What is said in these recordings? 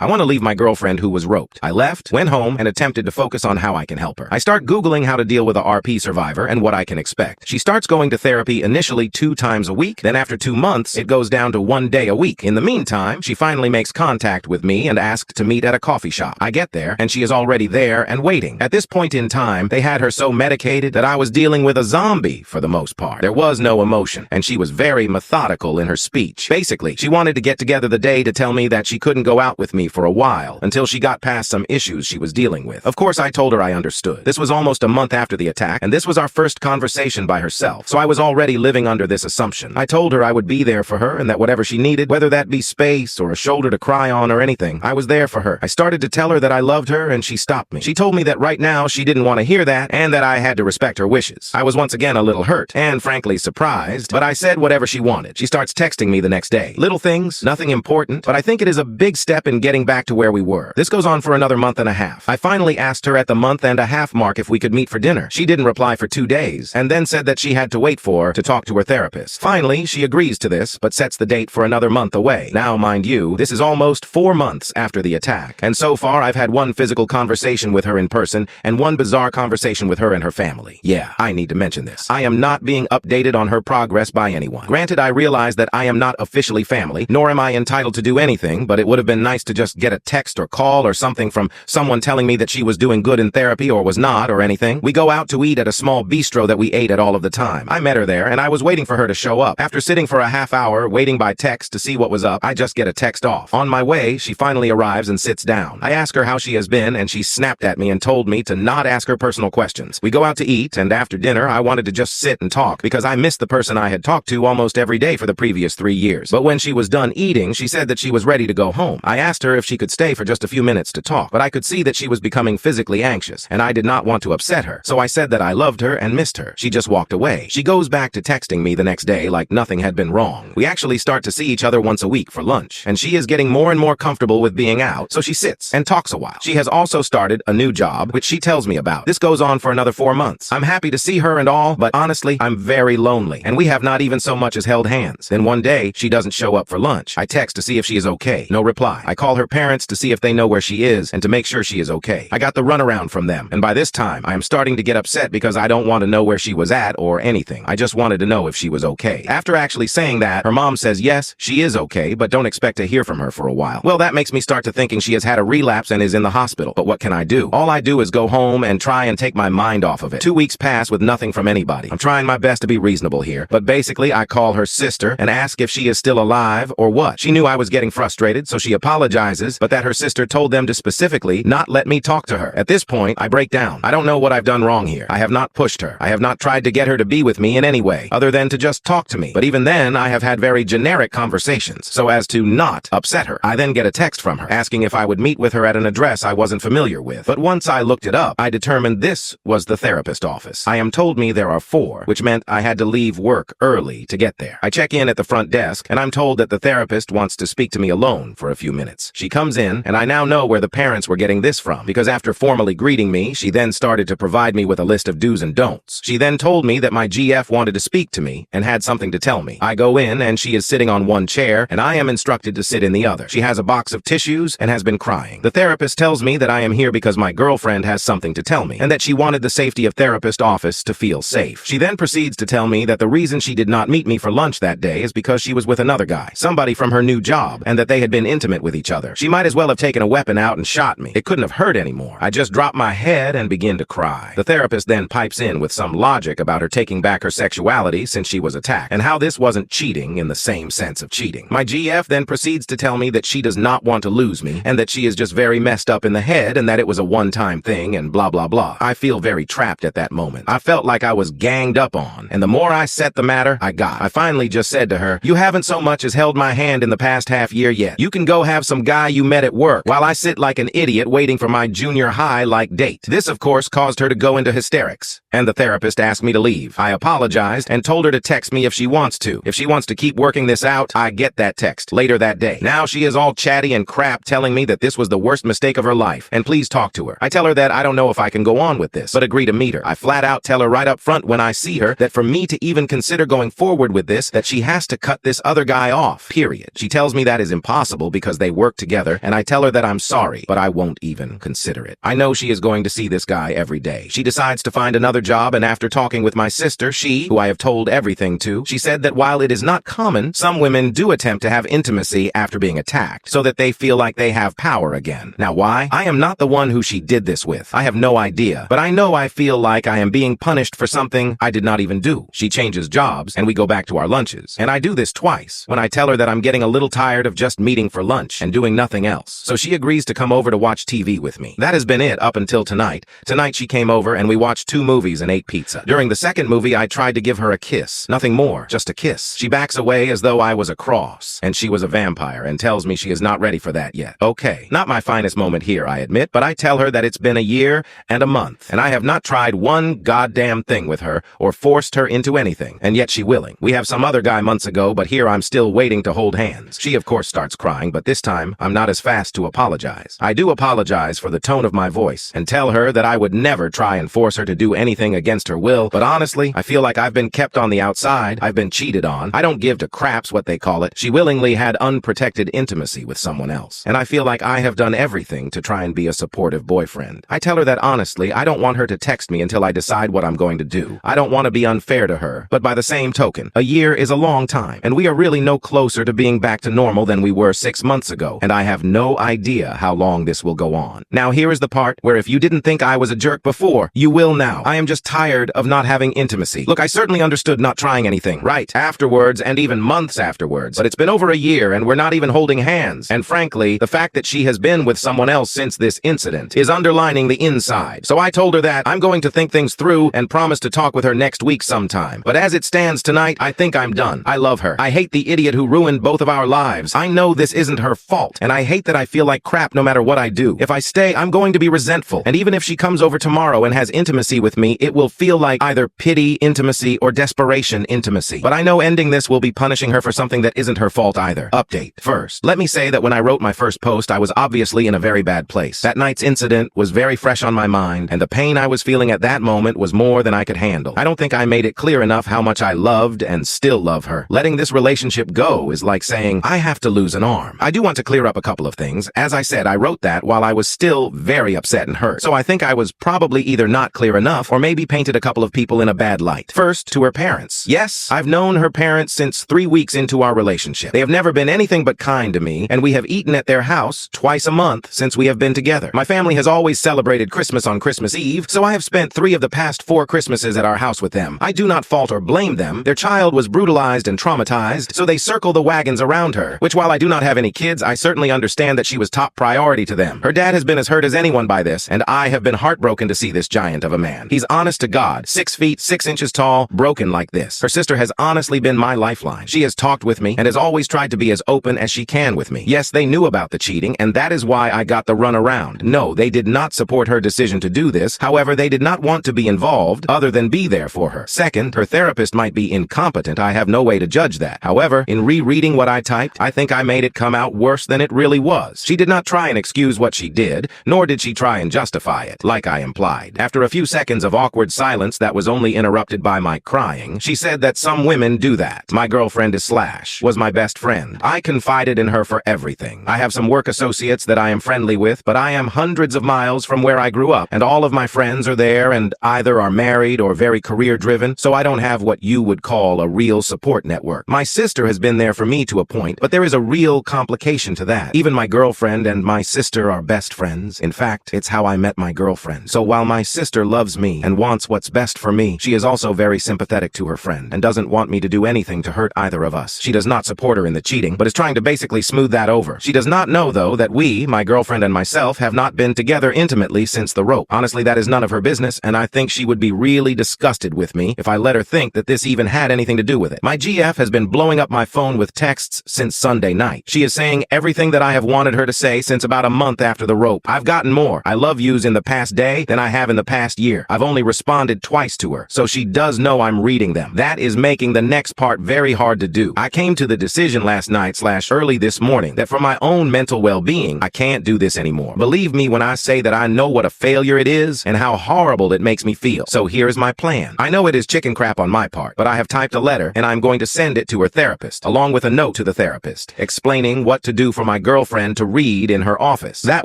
I want to leave my girlfriend who was roped. I left, went home, and attempted to focus on how I can help her. I start Googling how to deal with a RP survivor and what I can expect. She starts going to therapy initially 2 times a week, then after 2 months, it goes down to 1 day a week. In the meantime, she finally makes contact with me and asked to meet at a coffee shop. I get there, and she is already there and waiting. At this point in time, they had her so medicated that I was dealing with a zombie for the most part. There was no emotion, and she was very methodical in her speech. Basically, she wanted to get together the day to tell me that she couldn't go out with me for a while until she got past some issues she was dealing with. Of course, I told her I understood. This was almost a month after the attack, and this was our first conversation by herself, so I was already living under this assumption. I told her I would be there for her and that whatever she needed, whether that be space or a shoulder to cry on or anything, I was there for her. I started to tell her that I loved her, and she stopped me. She told me that right now she didn't want to hear that and that I had to respect her wishes. I was once again a little hurt and frankly surprised, but I said whatever she wanted. She starts texting me the next day. Little things, nothing important, but I think it is a big step in getting back to where we were. This goes on for another month and a half. I finally asked her at the month-and-a-half mark if we could meet for dinner. She didn't reply for 2 days and then said that she had to wait to talk to her therapist. Finally, she agrees to this, but sets the date for another month away. Now, mind you, this is almost 4 months after the attack, and so far I've had 1 physical conversation with her in person and 1 bizarre conversation with her and her family. Yeah, I need to mention this. I am not being updated on her progress by anyone. Granted, I realize that I am not officially family, nor am I entitled to do anything, but it would have been nice to just get a text or call or something from someone telling me that she was doing good in therapy or was not or anything. We go out to eat at a small bistro that we ate at all of the time. I met her there, and I was waiting for her to show up. After sitting for a half hour waiting by text to see what was up, I just get a text off. On my way, she finally arrives and sits down. I ask her how she has been, and she snapped at me and told me to not ask her personal questions. We go out to eat, and after dinner, I wanted to just sit and talk because I missed the person I had talked to almost every day for the previous 3 years. But when she was done eating, she said that she was ready to go home. I asked her if she could stay for just a few minutes to talk, but I could see that she was becoming physically anxious, and I did not want to upset her, so I said that I loved her and missed her. She just walked away. She goes back to texting me the next day like nothing had been wrong. We actually start to see each other once a week for lunch, and she is getting more and more comfortable with being out, so she sits and talks a while. She has also started a new job, which she tells me about. This goes on for another 4 months. I'm happy to see her and all, but honestly, I'm very lonely, and we have not even so much as held hands. Then one day, she doesn't show up for lunch. I text to see if she is okay. No reply. I call her parents to see if they know where she is and to make sure she is okay. I got the runaround from them, and by this time, I am starting to get upset because I don't want to know where she was at or anything. I just wanted to know if she was okay. After actually saying that, her mom says yes, she is okay, but don't expect to hear from her for a while. Well, that makes me start to thinking she has had a relapse and is in the hospital. But what can I do? All I do is go home and try and take my mind off of it. 2 weeks pass with nothing from anybody. I'm trying my best to be reasonable here, but basically I call her sister and ask if she is still alive or what. She knew I was getting frustrated, so she apologizes, but that her sister told them to specifically not let me talk to her. At this point, I break down. I don't know what I've done wrong here. I have not pushed her. I have not tried to get her to be with me in any way, other than to just talk to me. But even then, I have had very generic conversations, so as to not upset her. I then get a text from her, asking if I would meet with her at an address I wasn't familiar with. But once I looked it up, I determined this was the therapist office. I am told me there are 4, which meant I had to leave work early to get there. I check in at the front desk, and I'm told that the therapist wants to speak to me alone for a few minutes. She comes in, and I now know where the parents were getting this from, because after formally greeting me, she then started to provide me with a list of do's and don'ts. She then told me that my GF wanted to speak to me and had something to tell me. I go in, and she is sitting on one chair, and I am instructed to sit in the other. She has a box of tissues and has been crying. The therapist tells me that I am here because my girlfriend has something to tell me, and that she wanted the safety of therapist office to feel safe. She then proceeds to tell me that the reason she did not meet me for lunch that day is because she was with another guy, somebody from her new job, and that they had been intimate with each other. She might as well have taken a weapon out and shot me. It couldn't have hurt anymore. I just dropped my head and begin to cry. The therapist then pipes in with some logic about her taking back her sexuality since she was attacked, and how this wasn't cheating in the same sense of cheating. My GF then proceeds to tell me that she does not want to lose me, and that she is just very messed up in the head, and that it was a one-time thing, and blah blah blah. I feel very trapped at that moment. I felt like I was ganged up on, and the more I set the matter, I finally just said to her, "You haven't so much as held my hand in the past half year yet. You can go have some guy you met at work, while I sit like an idiot waiting for my junior high-like date." This, of course, caused her to go into hysterics, and the therapist asked me to leave. I apologized and told her to text me if she wants to. If she wants to keep working this out, I get that text later that day. Now she is all chatty and crap, telling me that this was the worst mistake of her life, and please talk to her. I tell her that I don't know if I can go on with this, but agree to meet her. I flat out tell her right up front when I see her that for me to even consider going forward with this, that she has to cut this other guy off, period. She tells me that is impossible because they work together together, and I tell her that I'm sorry, but I won't even consider it. I know she is going to see this guy every day. She decides to find another job, and after talking with my sister, who I have told everything to, she said that while it is not common, some women do attempt to have intimacy after being attacked, so that they feel like they have power again. Now why? I am not the one who she did this with. I have no idea, but I know I feel like I am being punished for something I did not even do. She changes jobs, and we go back to our lunches. And I do this twice, when I tell her that I'm getting a little tired of just meeting for lunch and doing nothing else. So she agrees to come over to watch TV with me. That has been it up until tonight. Tonight she came over and we watched 2 movies and ate pizza. During the second movie, I tried to give her a kiss. Nothing more, just a kiss. She backs away as though I was a cross, and she was a vampire, and tells me she is not ready for that yet. Okay, not my finest moment here, I admit, but I tell her that it's been a year and a month, and I have not tried one goddamn thing with her or forced her into anything, and yet she willing. We have some other guy months ago, but here I'm still waiting to hold hands. She of course starts crying, but this time I'm not as fast to apologize. I do apologize for the tone of my voice and tell her that I would never try and force her to do anything against her will, but honestly, I feel like I've been kept on the outside. I've been cheated on. I don't give 2 craps what they call it. She willingly had unprotected intimacy with someone else, and I feel like I have done everything to try and be a supportive boyfriend. I tell her that honestly, I don't want her to text me until I decide what I'm going to do. I don't want to be unfair to her, but by the same token, a year is a long time, and we are really no closer to being back to normal than we were 6 months ago, and I have no idea how long this will go on. Now here is the part where if you didn't think I was a jerk before, you will now. I am just tired of not having intimacy. Look, I certainly understood not trying anything, right? Afterwards, and even months afterwards, but it's been over a year and we're not even holding hands, and frankly, the fact that she has been with someone else since this incident is underlining the inside. So I told her that I'm going to think things through and promise to talk with her next week sometime. But as it stands tonight, I think I'm done. I love her. I hate the idiot who ruined both of our lives. I know this isn't her fault, and I hate that I feel like crap no matter what I do. If I stay, I'm going to be resentful, and even if she comes over tomorrow and has intimacy with me, it will feel like either pity intimacy or desperation intimacy. But I know ending this will be punishing her for something that isn't her fault either. Update. First, let me say that when I wrote my first post, I was obviously in a very bad place. That night's incident was very fresh on my mind, and the pain I was feeling at that moment was more than I could handle. I don't think I made it clear enough how much I loved and still love her. Letting this relationship go is like saying, I have to lose an arm. I do want to clear up a couple of things. As I said, I wrote that while I was still very upset and hurt. So I think I was probably either not clear enough or maybe painted a couple of people in a bad light. First, to her parents. Yes, I've known her parents since 3 weeks into our relationship. They have never been anything but kind to me, and we have eaten at their house twice a month since we have been together. My family has always celebrated Christmas on Christmas Eve, so I have spent 3 of the past 4 Christmases at our house with them. I do not fault or blame them. Their child was brutalized and traumatized, so they circle the wagons around her, which while I do not have any kids, I certainly understand that she was top priority to them. Her dad has been as hurt as anyone by this, and I have been heartbroken to see this giant of a man. He's honest to God, 6 feet, 6 inches tall, broken like this. Her sister has honestly been my lifeline. She has talked with me and has always tried to be as open as she can with me. Yes, they knew about the cheating, and that is why I got the runaround. No, they did not support her decision to do this. However, they did not want to be involved other than be there for her. Second, her therapist might be incompetent. I have no way to judge that. However, in rereading what I typed, I think I made it come out worse than it really was. She did not try and excuse what she did, nor did she try and justify it, like I implied. After a few seconds of awkward silence that was only interrupted by my crying, she said that some women do that. My girlfriend is Slash, was my best friend. I confided in her for everything. I have some work associates that I am friendly with, but I am hundreds of miles from where I grew up, and all of my friends are there and either are married or very career-driven, so I don't have what you would call a real support network. My sister has been there for me to a point, but there is a real complication to that. Even my girlfriend and my sister are best friends. In fact, it's how I met my girlfriend. So while my sister loves me and wants what's best for me, she is also very sympathetic to her friend and doesn't want me to do anything to hurt either of us. She does not support her in the cheating, but is trying to basically smooth that over. She does not know, though, that we, my girlfriend and myself, have not been together intimately since the rope. Honestly, that is none of her business, and I think she would be really disgusted with me if I let her think that this even had anything to do with it. My GF has been blowing up my phone with texts since Sunday night. She is saying everything that I have wanted her to say since about a month after the rope. I've gotten more I love yous in the past day than I have in the past year. I've only responded twice to her, so she does know I'm reading them. That is making the next part very hard to do. I came to the decision last night / early this morning that for my own mental well-being, I can't do this anymore. Believe me when I say that I know what a failure it is and how horrible it makes me feel. So here's my plan. I know it is chicken crap on my part, but I have typed a letter and I'm going to send it to her therapist, along with a note to the therapist, explaining what to do for my my girlfriend to read in her office. That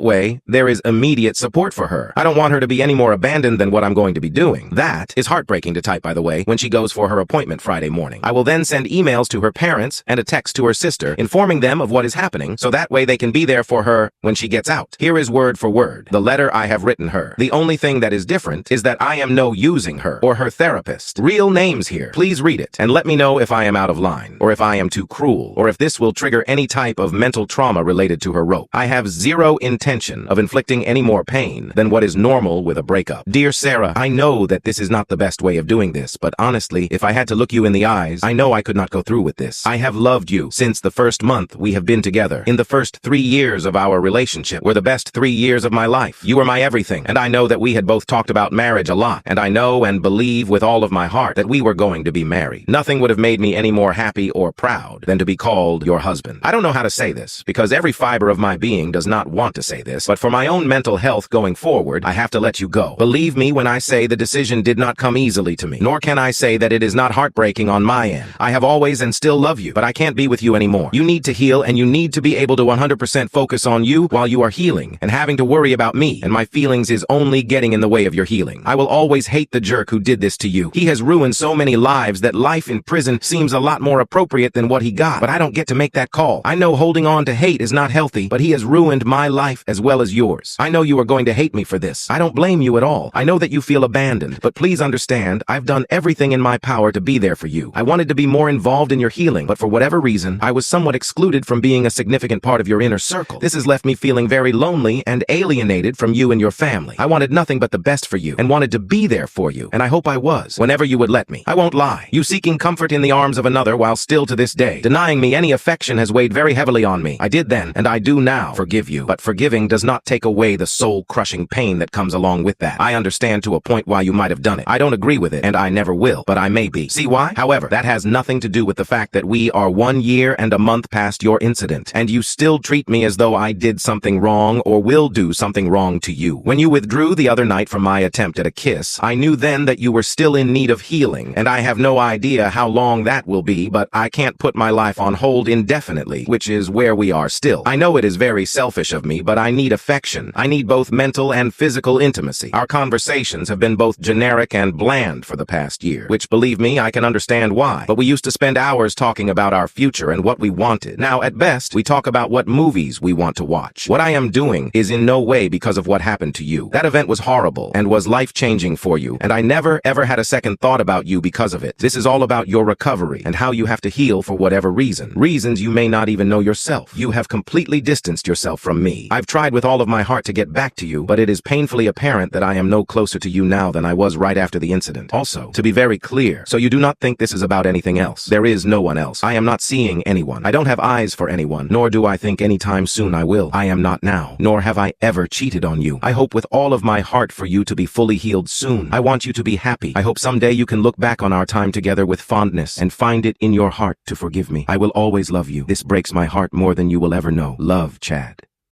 way, there is immediate support for her. I don't want her to be any more abandoned than what I'm going to be doing. That is heartbreaking to type, by the way, when she goes for her appointment Friday morning. I will then send emails to her parents and a text to her sister, informing them of what is happening, so that way they can be there for her when she gets out. Here is word for word the letter I have written her. The only thing that is different is that I am no using her or her therapist. Real names here. Please read it and let me know if I am out of line, or if I am too cruel, or if this will trigger any type of mental trauma related to her rope. I have zero intention of inflicting any more pain than what is normal with a breakup. Dear Sarah, I know that this is not the best way of doing this, but honestly, if I had to look you in the eyes, I know I could not go through with this. I have loved you since the first month we have been together. In the first 3 years of our relationship were the best 3 years of my life. You were my everything, and I know that we had both talked about marriage a lot, and I know and believe with all of my heart that we were going to be married. Nothing would have made me any more happy or proud than to be called your husband. I don't know how to say this, because every fiber of my being does not want to say this, but for my own mental health going forward, I have to let you go. Believe me when I say the decision did not come easily to me, nor can I say that it is not heartbreaking on my end. I have always and still love you, but I can't be with you anymore. You need to heal, and you need to be able to 100% focus on you while you are healing, and having to worry about me and my feelings is only getting in the way of your healing. I will always hate the jerk who did this to you. He has ruined so many lives that life in prison seems a lot more appropriate than what he got, but I don't get to make that call. I know holding on to hate is not healthy, but he has ruined my life as well as yours. I know you are going to hate me for this. I don't blame you at all. I know that you feel abandoned, but please understand, I've done everything in my power to be there for you. I wanted to be more involved in your healing, but for whatever reason, I was somewhat excluded from being a significant part of your inner circle. This has left me feeling very lonely and alienated from you and your family. I wanted nothing but the best for you and wanted to be there for you, and I hope I was, whenever you would let me. I won't lie. You seeking comfort in the arms of another while still to this day denying me any affection has weighed very heavily on me. I did then, and I do now, forgive you, but forgiving does not take away the soul-crushing pain that comes along with that. I understand to a point why you might have done it. I don't agree with it, and I never will, but I may be. See why? However, that has nothing to do with the fact that we are 1 year and a month past your incident, and you still treat me as though I did something wrong or will do something wrong to you. When you withdrew the other night from my attempt at a kiss, I knew then that you were still in need of healing, and I have no idea how long that will be, but I can't put my life on hold indefinitely, which is where we are still. I know it is very selfish of me, but I need affection. I need both mental and physical intimacy. Our conversations have been both generic and bland for the past year, which, believe me, I can understand why, but we used to spend hours talking about our future and what we wanted. Now, at best, we talk about what movies we want to watch. What I am doing is in no way because of what happened to you. That event was horrible and was life-changing for you, and I never, ever had a second thought about you because of it. This is all about your recovery and how you have to heal for whatever reason. Reasons you may not even know yourself. You have completely distanced yourself from me. I've tried with all of my heart to get back to you, but it is painfully apparent that I am no closer to you now than I was right after the incident. Also, to be very clear, so you do not think this is about anything else. There is no one else. I am not seeing anyone. I don't have eyes for anyone, nor do I think anytime soon I will. I am not now, nor have I ever cheated on you. I hope with all of my heart for you to be fully healed soon. I want you to be happy. I hope someday you can look back on our time together with fondness and find it in your heart to forgive me. I will always love you. This breaks my heart more than you will ever know. Love, Chad.